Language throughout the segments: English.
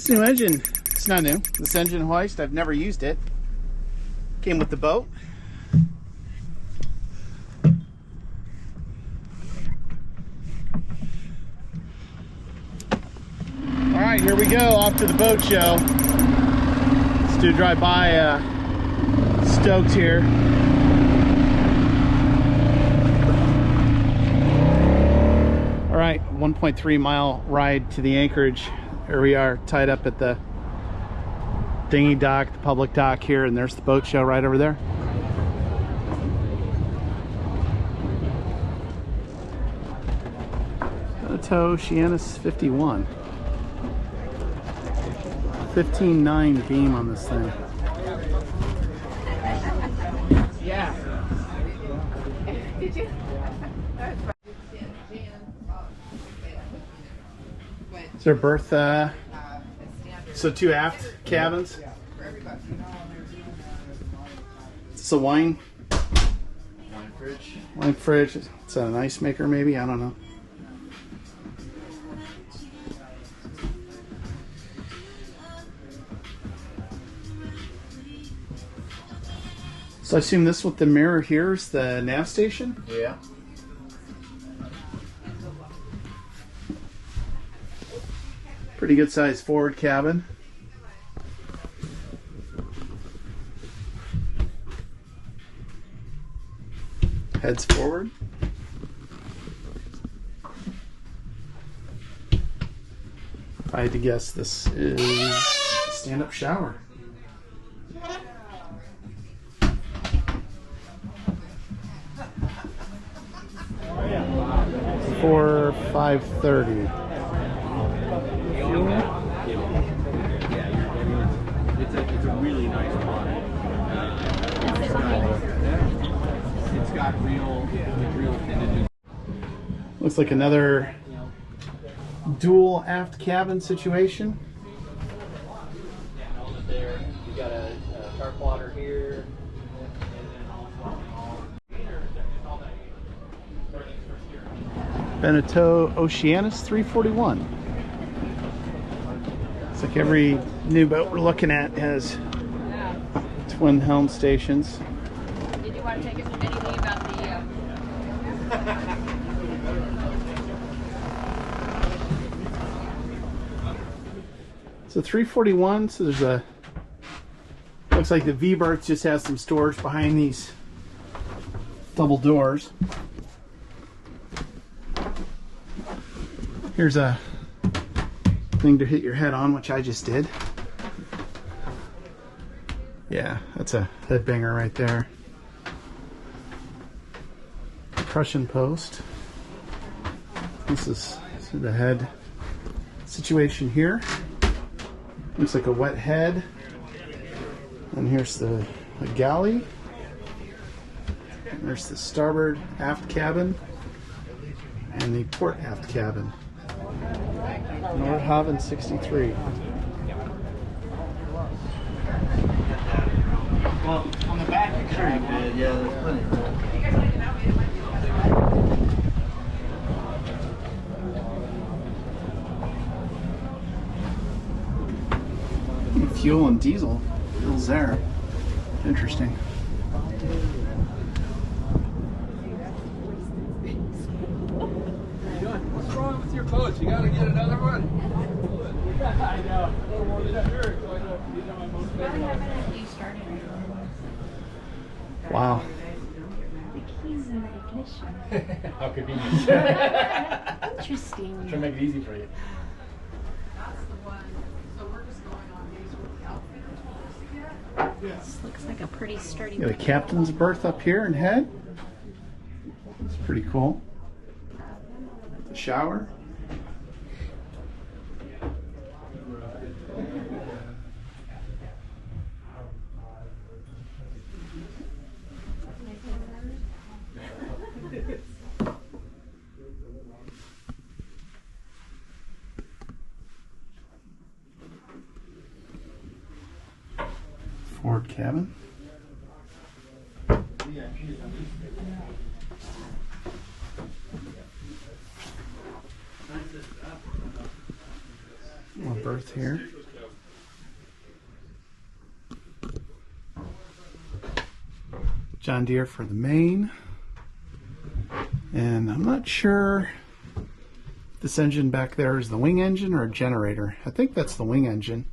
This new engine, it's not new. This engine hoist, I've never used it. Came with the boat. All right, here we go, off to the boat show. Let's do a drive-by. Stoked here. All right, 1.3 mile ride to the anchorage. Here we are, tied up at the dinghy dock, the public dock here, and there's the boat show right over there. Oceanus 51. 15.9 beam on this thing. Yeah. Did you? Is there berth? So 2 aft cabins. It's a wine fridge. Wine fridge. It's an ice maker, maybe. I don't know. So I assume this with the mirror here is the nav station? Yeah. Pretty good sized forward cabin. Heads forward. If I had to guess, this is a stand-up shower. 530. It's a really nice product. It's got real tinted. Looks like another dual aft cabin situation. There, you got a dark water here. Beneteau Oceanus 341. It's like every new boat we're looking at has twin helm stations. Did you want to take anything about the... So 341, so there's a... Looks like the V-berth just has some storage behind these double doors. Here's a thing to hit your head on, which I just did. Yeah, that's a headbanger right there. Prussian post. This is the head situation here. Looks like a wet head. And here's the galley. And there's the starboard aft cabin and the port aft cabin. Nordhaven 63. Well, on the back picture you did, yeah, there's plenty. Fuel and diesel. Fuel's there. Interesting. What's wrong with your boat? You gotta get another one. I know. Wow. The keys in the ignition. How convenient. Interesting. I'm trying to make it easy for you. This looks like a pretty sturdy... Got a captain's berth up here and head. It's pretty cool. The shower. Forward cabin. More berth here. John Deere for the main. And I'm not sure if this engine back there is the wing engine or a generator. I think that's the wing engine.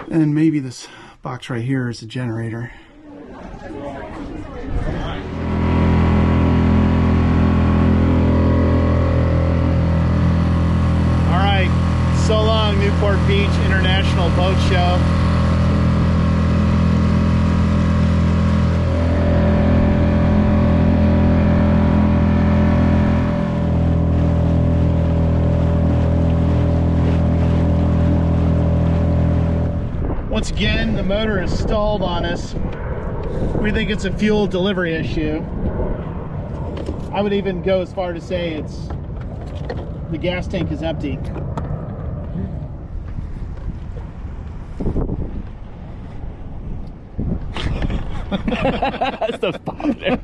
And maybe this box right here is a generator. All right, so long, Newport Beach International Boat Show. Once again, the motor is stalled on us. We think it's a fuel delivery issue. I would even go as far to say the gas tank is empty. That's the spot there.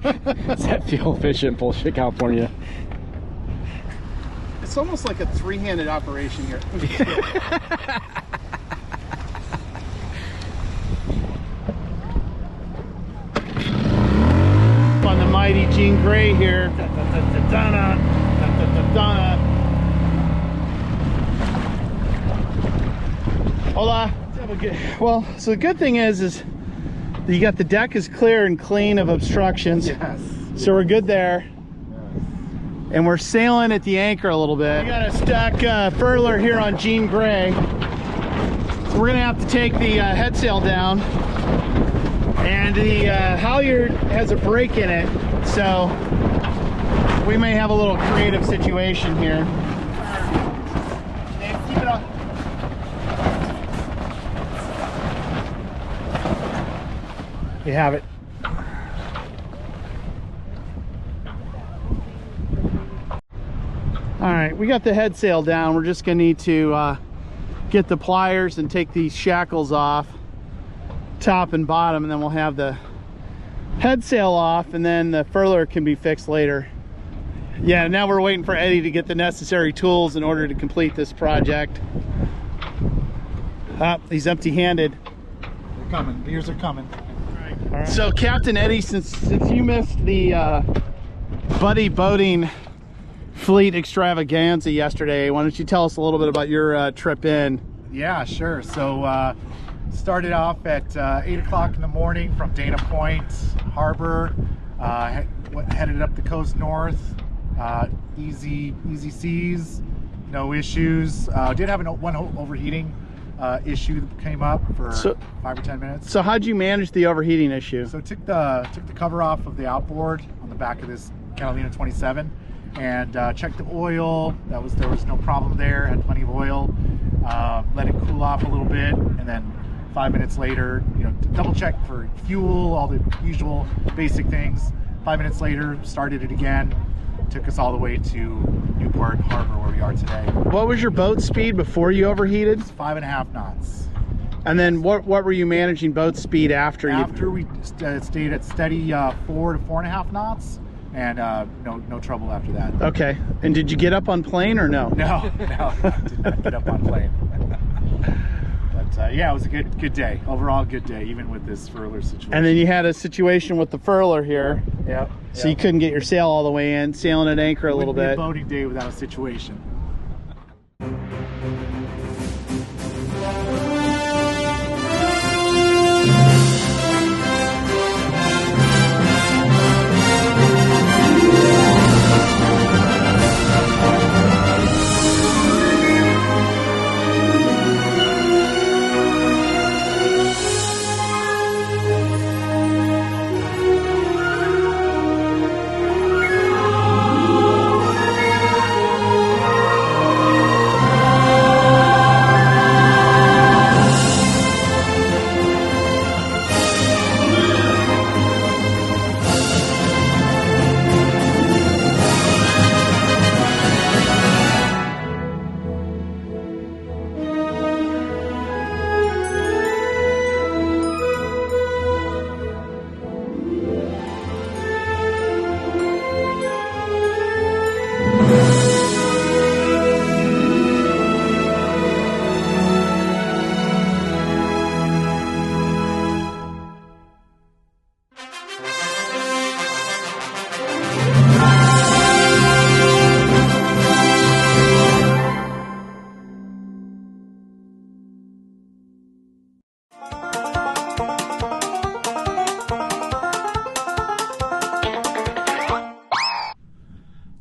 It's that fuel efficient bullshit, California. It's almost like a three-handed operation here. On the mighty Jean Grey here. Hola. Well, so the good thing is you got the deck is clear and clean of obstructions. Yes. So we're good there. And we're sailing at the anchor a little bit. We got a stuck furler here on Jean Grey. So we're gonna have to take the head sail down. And the halyard has a break in it, so we may have a little creative situation here. Keep it up. You have it. All right, we got the head sail down. We're just gonna need to get the pliers and take these shackles off, top and bottom, and then we'll have the head sail off, and then the furler can be fixed later. Yeah, now we're waiting for Eddie to get the necessary tools in order to complete this project. He's empty-handed. They're coming. Beers are coming. All right. So Captain Eddie, since you missed the Buddy Boating Fleet Extravaganza yesterday, why don't you tell us a little bit about your trip in? Yeah, sure. So started off at 8 o'clock in the morning from Dana Point Harbor, headed up the coast north, easy seas, no issues. Did have one overheating issue that came up for 5 or 10 minutes. So how'd you manage the overheating issue? So took the cover off of the outboard on the back of this Catalina 27 and checked the oil. There was no problem there, had plenty of oil. Let it cool off a little bit, and then 5 minutes later, double check for fuel, all the usual basic things. 5 minutes later, started it again. Took us all the way to Newport Harbor, where we are today. What was your boat speed before you overheated? 5.5 knots. And then what were you managing boat speed after? After we stayed at steady 4 to 4.5 knots, and no trouble after that. Okay. And did you get up on plane or no? No, did not get up on plane. But yeah, it was a good day. Overall, good day, even with this furler situation. And then you had a situation with the furler here. Yeah. So you couldn't get your sail all the way in, sailing at anchor a little bit. It wouldn't be a boating day without a situation.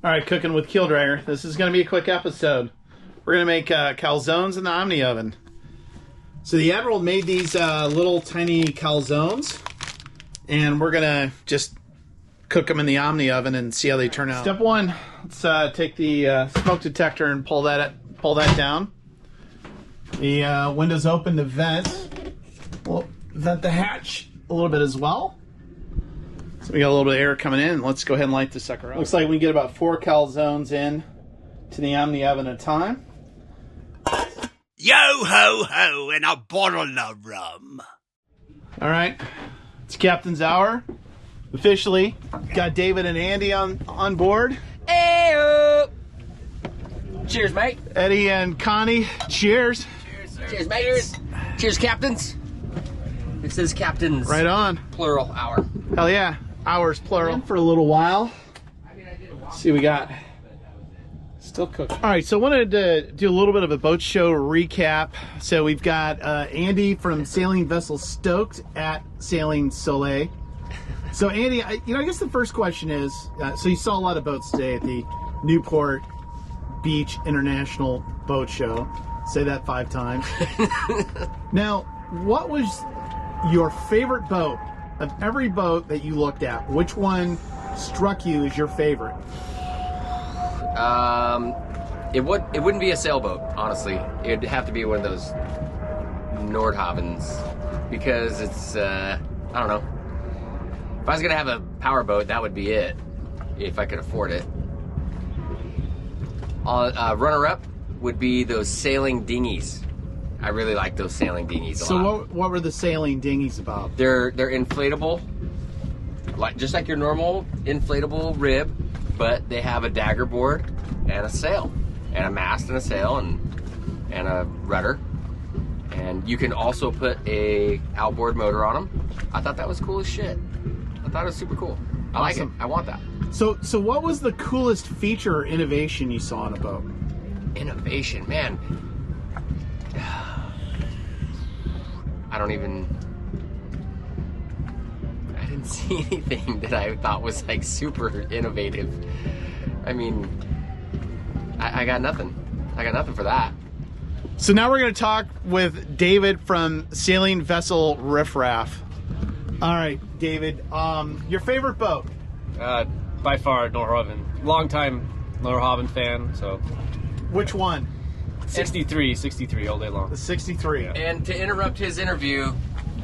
All right, cooking with Keel Dragger. This is going to be a quick episode. We're going to make calzones in the Omni oven. So the Admiral made these little tiny calzones, and we're going to just cook them in the Omni oven and see how they turn out. Step one, let's take the smoke detector and pull that down. The window's open to vent. We'll vent the hatch a little bit as well. So we got a little bit of air coming in. Let's go ahead and light this sucker up. Looks like we get about 4 calzones in to the Omni oven at a time. Yo ho ho and a bottle of rum. All right, it's Captain's Hour. Officially got David and Andy on board. Hey-o. Cheers, mate. Eddie and Connie, cheers. Cheers, mate. Cheers, captains. This is Captain's Right on. plural hour. Hell yeah. Hours plural. For a little while. Let's see what we got. Still cooking. All right, so I wanted to do a little bit of a boat show recap. So we've got Andy from Sailing Vessel Stoked at Sailing Soleil. So Andy, I guess the first question is, so you saw a lot of boats today at the Newport Beach International Boat Show. Say that 5 times. Now, what was your favorite boat of every boat that you looked at? Which one struck you as your favorite? It wouldn't be a sailboat, honestly. It'd have to be one of those Nordhavens, because it's I don't know. If I was gonna have a power boat, that would be it, if I could afford it. Runner-up would be those sailing dinghies. I really like those sailing dinghies a lot. So what were the sailing dinghies about? They're inflatable, just like your normal inflatable rib, but they have a dagger board and a sail, and a mast and a sail and a rudder, and you can also put a outboard motor on them. I thought that was cool as shit. I thought it was super cool. I like it. I want that. So what was the coolest feature or innovation you saw on a boat? Innovation, man. I didn't see anything that I thought was like super innovative. I mean, I got nothing. I got nothing for that. So now we're going to talk with David from Sailing Vessel Riff Raff. All right, David, your favorite boat? By far, Nordhavn. Long time Nordhavn fan, so. Which one? 63 all day long. The 63. Yeah. And to interrupt his interview,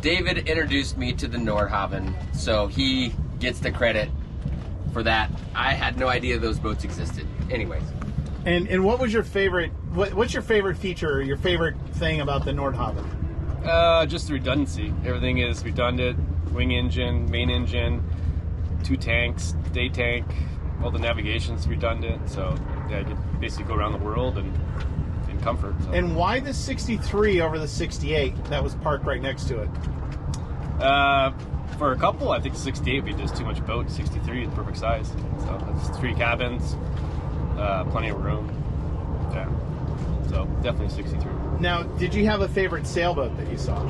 David introduced me to the Nordhavn, so he gets the credit for that. I had no idea those boats existed. Anyways. And what was your favorite? What's your favorite feature? Or your favorite thing about the Nordhavn? Just the redundancy. Everything is redundant. Wing engine, main engine, 2 tanks, day tank. All the navigation's redundant, so yeah, I could basically go around the world and in comfort. So. And why the 63 over the 68 that was parked right next to it? For a couple, I think 68 would be just too much boat. 63 is the perfect size. So it's 3 cabins, plenty of room. Yeah, so definitely 63. Now, did you have a favorite sailboat that you saw?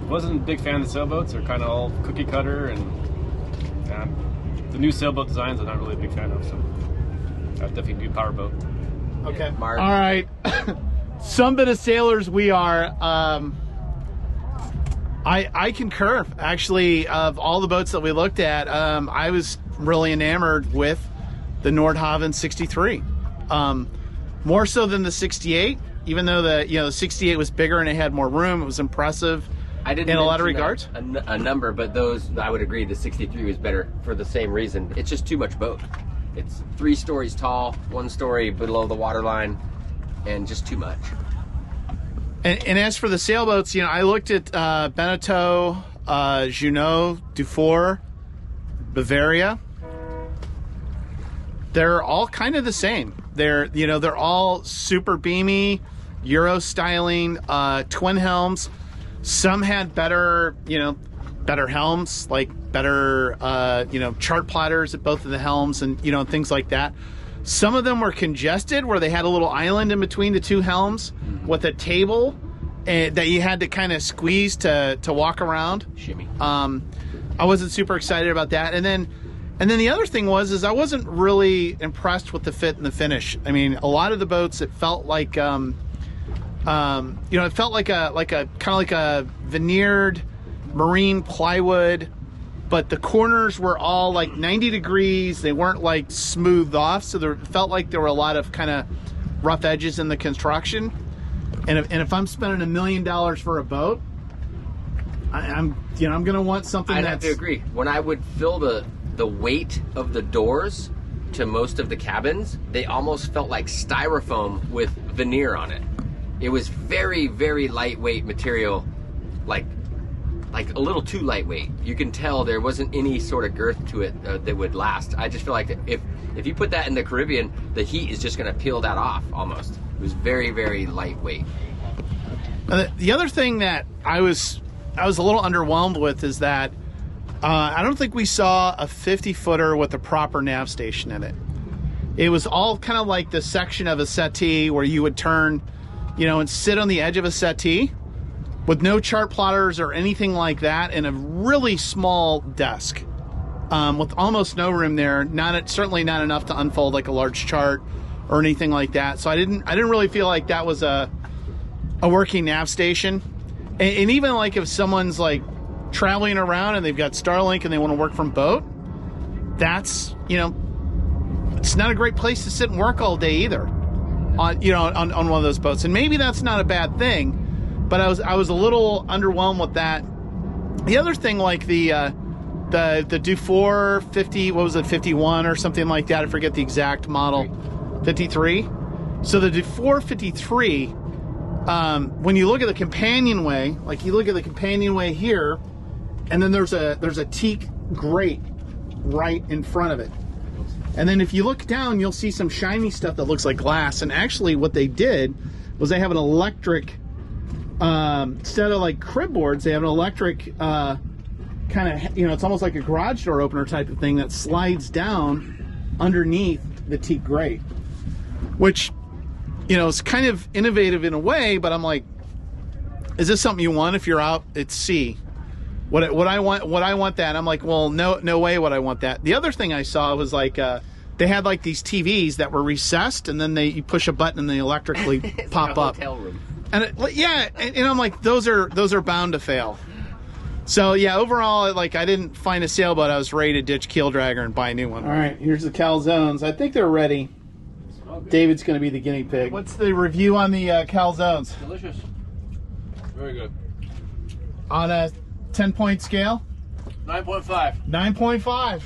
Wasn't a big fan of the sailboats. They're kind of all cookie cutter, and the new sailboat designs I'm not really a big fan of. So I'd definitely do powerboat. Okay. Mark. All right. Some bit of sailors we are. I concur. Actually, of all the boats that we looked at, I was really enamored with the Nordhavn 63. More so than the 68, even though the 68 was bigger and it had more room. It was impressive. I didn't in a lot of mention regards. a number, but those, I would agree, the 63 was better for the same reason. It's just too much boat. It's 3 stories tall, 1 story below the waterline, and just too much. And as for the sailboats, I looked at Beneteau, Junot, Dufour, Bavaria. They're all kind of the same. They're all super beamy, Euro styling, twin helms. Some had better helms, like better, chart plotters at both of the helms and, things like that. Some of them were congested where they had a little island in between the 2 helms with a table that you had to kind of squeeze to walk around. Shimmy. I wasn't super excited about that. And then, And then the other thing was I wasn't really impressed with the fit and the finish. I mean, a lot of the boats, it felt like, you know, it felt like a kind of like a veneered marine plywood, but the corners were all like 90 degrees. They weren't like smoothed off, so there felt like there were a lot of kind of rough edges in the construction. And if I'm spending $1 million for a boat, I'm gonna want something I'd that's... have to agree. When I would fill the weight of the doors to most of the cabins, they almost felt like styrofoam with veneer on it. It was very, very lightweight material, like a little too lightweight. You can tell there wasn't any sort of girth to it that would last. I just feel like if you put that in the Caribbean, the heat is just gonna peel that off almost. It was very, very lightweight. The other thing that I was a little underwhelmed with is that I don't think we saw a 50-footer with a proper nav station in it. It was all kind of like the section of a settee where you would turn, you know, and sit on the edge of a settee with no chart plotters or anything like that, and a really small desk with almost no room there. Certainly not enough to unfold like a large chart or anything like that. So I didn't really feel like that was a working nav station. And even like if someone's like traveling around and they've got Starlink and they want to work from boat, that's, you know, it's not a great place to sit and work all day either on, you know, on one of those boats. And maybe that's not a bad thing, but I was a little underwhelmed with that. The other thing, like the Dufour 50, what was it, 51 or something like that, I forget the exact model. 53. So the Dufour 53, when you look at the companionway, like you look at the companionway here, and then there's a teak grate right in front of it. And then if you look down, you'll see some shiny stuff that looks like glass. And actually what they did was they have an electric, instead of like crib boards, they have an electric kind of, you know, it's almost like a garage door opener type of thing that slides down underneath the teak grate, which, you know, is kind of innovative in a way, but I'm like, is this something you want if you're out at sea? Would I want that? I'm like, well, no way would I want that. The other thing I saw was like, they had like these TVs that were recessed, and then you push a button and they electrically pop up. Hotel room. And and I'm like, those are bound to fail. So yeah, overall, like, I didn't find a sailboat. I was ready to ditch keel dragger and buy a new one. All right, here's the calzones. I think they're ready. David's going to be the guinea pig. What's the review on the calzones? Delicious. Very good. On a 10-point scale? 9.5. 9.5.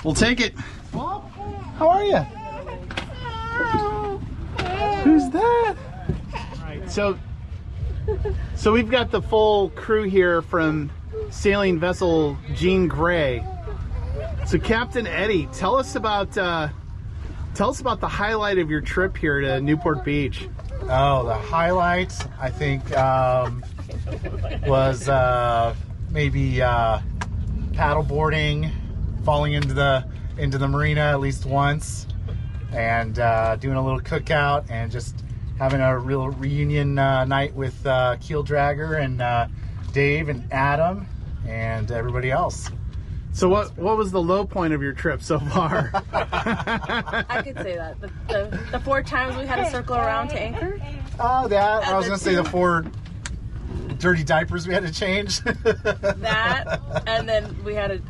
We'll take it. Bob, how are you? Who's that? All right, so we've got the full crew here from sailing vessel Jean Grey. So Captain Eddie, tell us about the highlight of your trip here to Newport Beach. Oh, the highlight, I think, was maybe paddle boarding, falling into the marina at least once, and doing a little cookout, and just having a real reunion night with Keel Dragger and Dave and Adam and everybody else. So what was the low point of your trip so far? I could say that. The 4 times we had to circle around to anchor. Oh, that. I was going to say the 4 dirty diapers we had to change. That, and then we had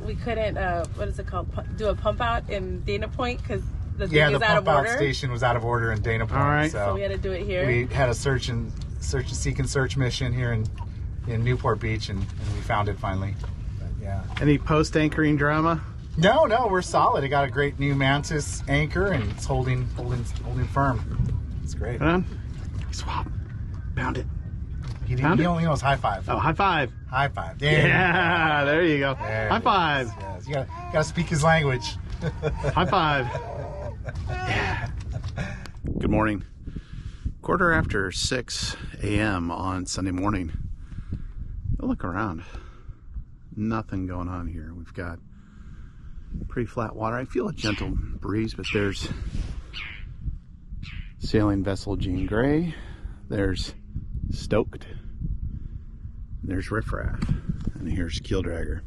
we couldn't, what is it called, do a pump out in Dana Point because the thing is out of order. The pump out station was out of order in Dana Point. All right. So we had to do it here. We had a search and search mission here in Newport Beach, and we found it finally. But, yeah. Any post-anchoring drama? No, we're solid. I got a great new Mantis anchor, and it's holding firm. It's great. Right on. Swap. Bound it. He only knows high five. Oh, high five. High five. Yeah, there you go. There high five. Yes. You gotta speak his language. High five. Yeah. Good morning. 6:15 a.m. on Sunday morning. Look around. Nothing going on here. We've got pretty flat water. I feel a gentle breeze, but there's sailing vessel Jean Grey. There's Stoked. There's Riffraff. And here's Keel Dragger.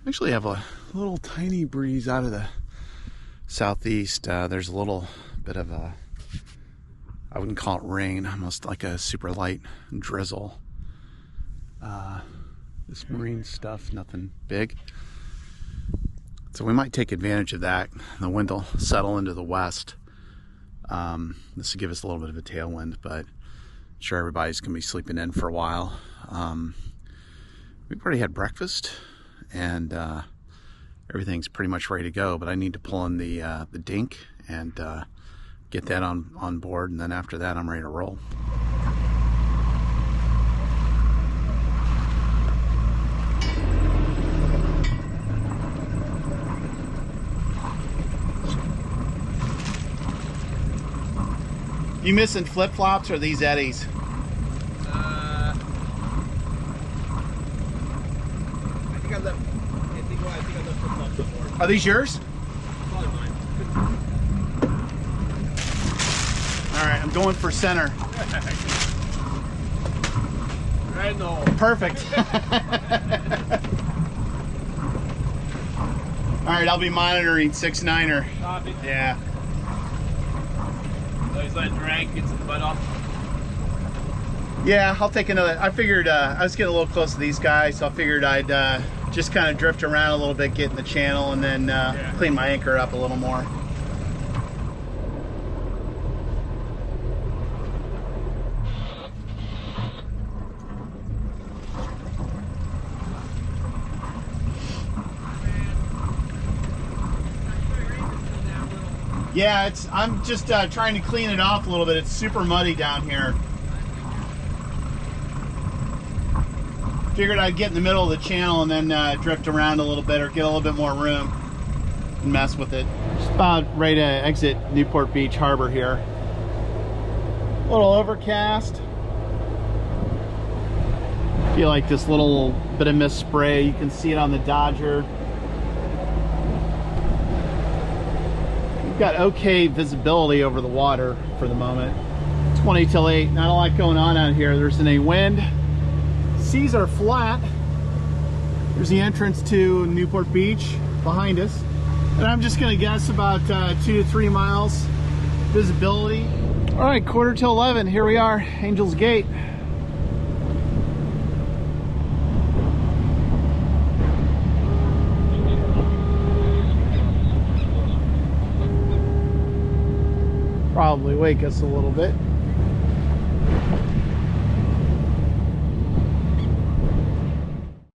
Actually have a little tiny breeze out of the southeast. There's a little bit of a, I wouldn't call it rain, almost like a super light drizzle. This marine stuff, nothing big. So we might take advantage of that. The wind will settle into the west. This will give us a little bit of a tailwind, but I'm sure everybody's gonna be sleeping in for a while. We've already had breakfast, and everything's pretty much ready to go, but I need to pull in the dink and get that on board, and then after that I'm ready to roll. You missing flip-flops or these Eddies? I think I left flip-flops on board. Are these yours? Probably mine. All right, I'm going for center. I know. Perfect. All right, I'll be monitoring 6-9er. Copy. Yeah. He's letting drag, gets the butt off. Yeah, I'll take another. I figured I was getting a little close to these guys, so I figured I'd just kind of drift around a little bit, get in the channel, and then clean my anchor up a little more. Yeah, I'm just trying to clean it off a little bit. It's super muddy down here. Figured I'd get in the middle of the channel and then drift around a little bit, or get a little bit more room and mess with it. Just about ready to exit Newport Beach Harbor here. A little overcast. Feel like this little bit of mist spray. You can see it on the Dodger. Got okay visibility over the water for the moment. 20 till 8, not a lot going on out here. There isn't any wind. Seas are flat. There's the entrance to Newport Beach behind us. And I'm just gonna guess about 2 to 3 miles visibility. All right, quarter till 11, here we are, Angel's Gate. Probably wake us a little bit.